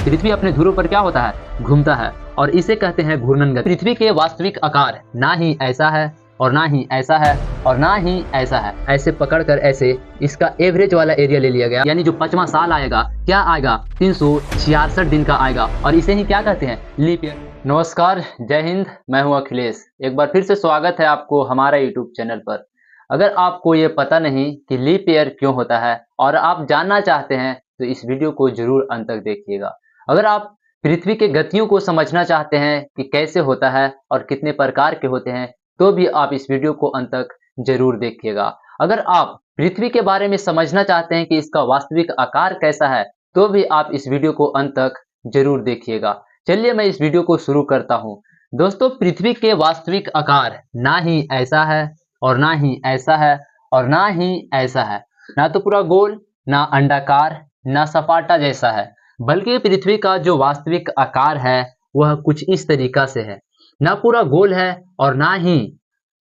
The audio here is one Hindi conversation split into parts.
पृथ्वी अपने ध्रुव पर क्या होता है, घूमता है, और इसे कहते हैं घूर्णन गति। पृथ्वी के वास्तविक आकार ना ही ऐसा है और ना ही ऐसा है और ना ही ऐसा है, ऐसे पकड़कर ऐसे इसका एवरेज वाला एरिया ले लिया गया, यानी जो 5वां साल आएगा क्या आएगा, 366 दिन का आएगा, और इसे ही क्या कहते हैं, लीप ईयर। नमस्कार, जय हिंद, मैं हूं अखिलेश। एक बार फिर से स्वागत है आपको हमारा यूट्यूब चैनल पर। अगर आपको ये पता नहीं कि लीप ईयर क्यों होता है और आप जानना चाहते हैं तो इस वीडियो को जरूर अंत तक देखिएगा। अगर आप पृथ्वी के गतियों को समझना चाहते हैं कि कैसे होता है और कितने प्रकार के होते हैं तो भी आप इस वीडियो को अंत तक जरूर देखिएगा। अगर आप पृथ्वी के बारे में समझना चाहते हैं कि इसका वास्तविक आकार कैसा है तो भी आप इस वीडियो को अंत तक जरूर देखिएगा। चलिए मैं इस वीडियो को शुरू करता हूं। दोस्तों, पृथ्वी के वास्तविक आकार ना ही ऐसा है और ना ही ऐसा है और ना ही ऐसा है, ना तो पूरा गोल, ना अंडाकार, ना सपाटा जैसा है, बल्कि पृथ्वी का जो वास्तविक आकार है वह कुछ इस तरीका से है। ना पूरा गोल है और ना ही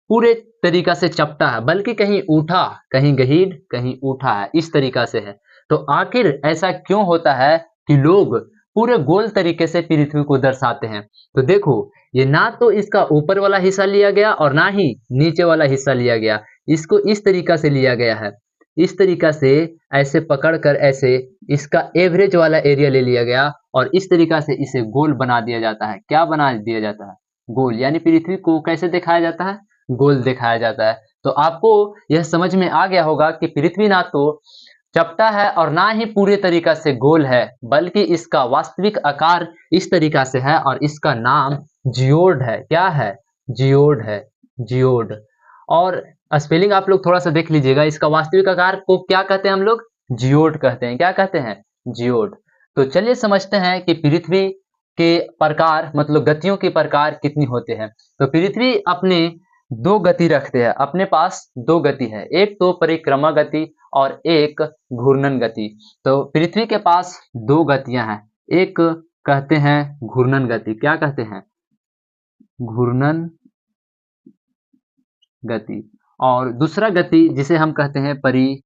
पूरे तरीका से चपटा है, बल्कि कहीं ऊठा, कहीं गहीढ़, कहीं ऊठा है, इस तरीका से है। तो आखिर ऐसा क्यों होता है कि लोग पूरे गोल तरीके से पृथ्वी को दर्शाते हैं? तो देखो, ये ना तो इसका ऊपर वाला हिस्सा लिया गया और ना ही नीचे वाला हिस्सा लिया गया, इसको इस तरीका से लिया गया है। इस तरीका से ऐसे पकड़कर ऐसे इसका एवरेज वाला एरिया ले लिया गया और इस तरीका से इसे गोल बना दिया जाता है। क्या बना दिया जाता है? गोल। यानी पृथ्वी को कैसे दिखाया जाता है? गोल दिखाया जाता है। तो आपको यह समझ में आ गया होगा कि पृथ्वी ना तो चपटा है और ना ही पूरे तरीका से गोल है, बल्कि इसका वास्तविक आकार इस तरीका से है और इसका नाम जियोड है। क्या है? जियोड है, जियोड। और स्पेलिंग आप लोग थोड़ा सा देख लीजिएगा। इसका वास्तविक आकार को क्या कहते हैं हम लोग? जियोड कहते हैं। क्या कहते हैं? जियोड। तो चलिए समझते हैं कि पृथ्वी के प्रकार, मतलब गतियों के प्रकार कितनी होते हैं। तो पृथ्वी अपने दो गति रखते हैं, अपने पास दो गति है, एक तो परिक्रमा गति और एक घूर्णन गति। तो पृथ्वी के पास दो गतियां हैं, एक कहते हैं घूर्णन गति। क्या कहते हैं? घूर्णन गति। और दूसरा गति जिसे हम कहते हैं परिक्रमा।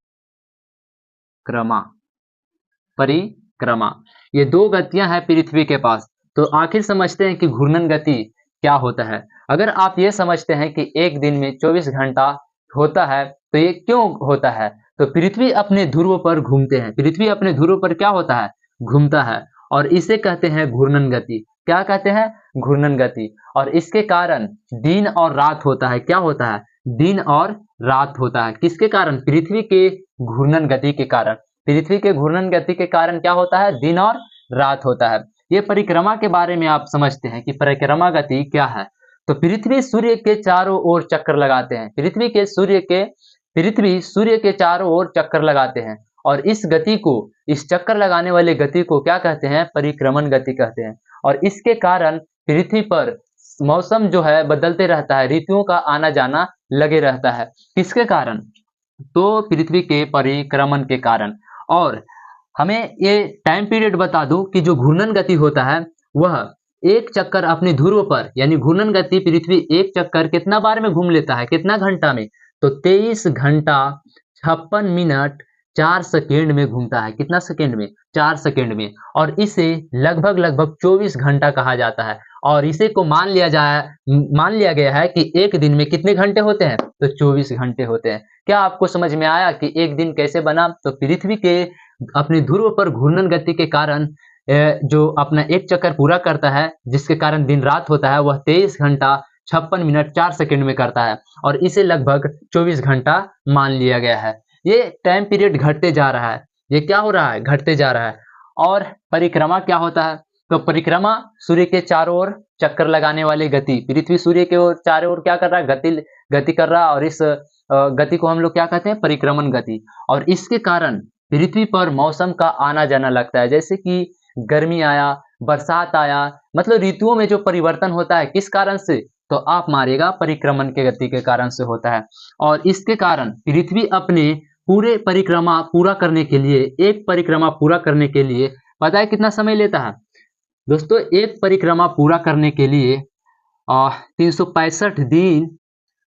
परिक्रमा। ये दो गतियां हैं पृथ्वी के पास। तो आखिर समझते हैं कि घूर्णन गति क्या होता है। अगर आप ये समझते हैं कि एक दिन में 24 घंटा होता है तो ये क्यों होता है? तो पृथ्वी अपने ध्रुव पर घूमते हैं। पृथ्वी अपने ध्रुव पर क्या होता है? घूमता है, और इसे कहते हैं घूर्णन गति। क्या कहते हैं? घूर्णन गति। और इसके कारण दिन और रात होता है। क्या होता है? दिन और रात होता है। किसके कारण? पृथ्वी के घूर्णन गति के कारण। पृथ्वी के घूर्णन गति के कारण क्या होता है? दिन और रात होता है। ये परिक्रमा के बारे में आप समझते हैं कि परिक्रमा गति क्या है। तो पृथ्वी सूर्य के चारों ओर चक्कर लगाते हैं। पृथ्वी सूर्य के चारों ओर चक्कर लगाते हैं, और इस गति को, इस चक्कर लगाने वाले गति को क्या कहते हैं? परिक्रमण गति कहते हैं। और इसके कारण पृथ्वी पर मौसम जो है बदलते रहता है, ऋतुओं का आना जाना लगे रहता है। किसके कारण? तो पृथ्वी के परिक्रमण के कारण। और हमें ये टाइम पीरियड बता दूं कि जो घूर्णन गति होता है वह एक चक्कर अपने ध्रुव पर, यानी घूर्णन गति पृथ्वी एक चक्कर कितना बार में घूम लेता है, कितना घंटा में? तो 23 घंटा 56 मिनट 4 सेकेंड में घूमता है। कितना सेकेंड में? 4 सेकेंड में। और इसे लगभग 24 घंटा कहा जाता है। और इसे को मान लिया गया है कि एक दिन में कितने घंटे होते हैं? तो 24 घंटे होते हैं। क्या आपको समझ में आया कि एक दिन कैसे बना? तो पृथ्वी के अपने ध्रुव पर घूर्णन गति के कारण जो अपना एक चक्कर पूरा करता है, जिसके कारण दिन रात होता है, वह 23 घंटा 56 मिनट 4 सेकेंड में करता है, और इसे लगभग 24 घंटा मान लिया गया है। ये टाइम पीरियड घटते जा रहा है। ये क्या हो रहा है? घटते जा रहा है। और परिक्रमा क्या होता है? तो परिक्रमा सूर्य के चारों ओर चक्कर लगाने वाली गति। पृथ्वी सूर्य के चारों ओर क्या कर रहा है? गति कर रहा है, और इस गति को हम लोग क्या कहते हैं? परिक्रमण गति। और इसके कारण पृथ्वी पर मौसम का आना जाना लगता है, जैसे कि गर्मी आया, बरसात आया, मतलब ऋतुओं में जो परिवर्तन होता है, किस कारण से? तो आप मारिएगा परिक्रमण के गति के कारण से होता है। और इसके कारण पृथ्वी अपने पूरे परिक्रमा पूरा करने के लिए, एक परिक्रमा पूरा करने के लिए पता है कितना समय लेता है? दोस्तों, एक परिक्रमा पूरा करने के लिए 365 दिन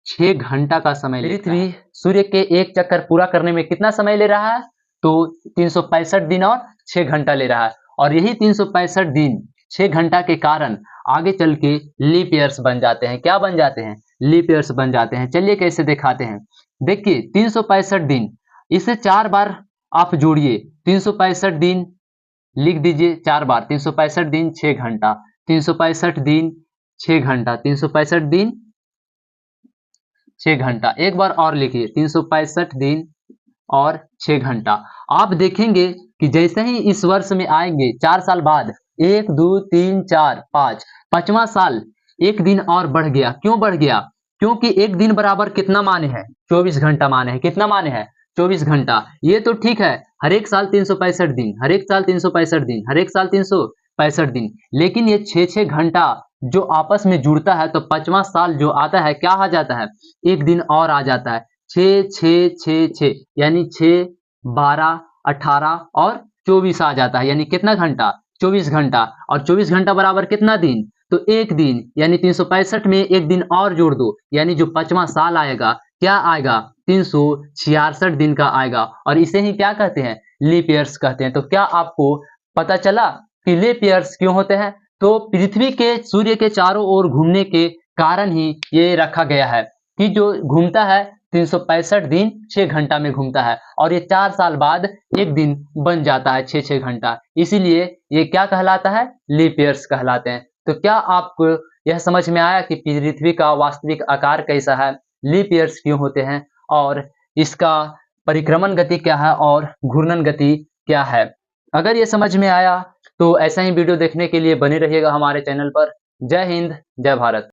6 घंटा का समय लेता है। पृथ्वी सूर्य के एक चक्कर पूरा करने में कितना समय ले रहा है? तो 365 दिन और 6 घंटा ले रहा है। और यही 365 दिन 6 घंटा के कारण आगे चल के लीप ईयर्स बन जाते हैं। क्या बन जाते हैं? लीप ईयर्स बन जाते हैं। चलिए कैसे दिखाते हैं। देखिए 365 दिन, इसे 4 बार आप जोड़िए। 365 दिन लिख दीजिए 4 बार। 365 दिन 6 घंटा, 365 दिन 6 घंटा, 365 दिन 6 घंटा। एक बार और लिखिए 365 दिन और 6 घंटा। आप देखेंगे कि जैसे ही इस वर्ष में आएंगे 4 साल बाद, 1 2 3 4 5, 5वां साल एक दिन और बढ़ गया। क्यों बढ़ गया? क्योंकि एक दिन बराबर कितना माने है? 24 घंटा माने है। कितना माने है? 24 घंटा। ये तो ठीक है, हर एक साल 365 दिन, हर एक साल 365 दिन, हर एक साल 365 दिन, लेकिन ये 6-6 घंटा जो आपस में जुड़ता है तो 5वां साल जो आता है क्या आ जाता है? एक दिन और आ जाता है। 6 6 6 6 यानी 6 12 18 और 24 आ जाता है। यानी कितना घंटा? 24 घंटा। और 24 घंटा बराबर कितना दिन? तो एक दिन। यानी 365 में एक दिन और जोड़ दो, यानी जो 5वां साल आएगा क्या आएगा? 366 दिन का आएगा। और इसे ही क्या कहते हैं? लीप ईयर्स कहते हैं। तो क्या आपको पता चला कि लीप ईयर्स क्यों होते हैं? तो पृथ्वी के सूर्य के चारों ओर घूमने के कारण ही ये रखा गया है कि जो घूमता है 365 दिन 6 घंटा में घूमता है, और ये 4 साल बाद एक दिन बन जाता है 6-6 घंटा। इसीलिए ये क्या कहलाता है? लीप ईयर्स कहलाते हैं। तो क्या आपको यह समझ में आया कि पृथ्वी का वास्तविक आकार कैसा है, लीप ईयर्स क्यों होते हैं, और इसका परिक्रमण गति क्या है और घूर्णन गति क्या है? अगर ये समझ में आया तो ऐसा ही वीडियो देखने के लिए बने रहिएगा हमारे चैनल पर। जय हिंद, जय भारत।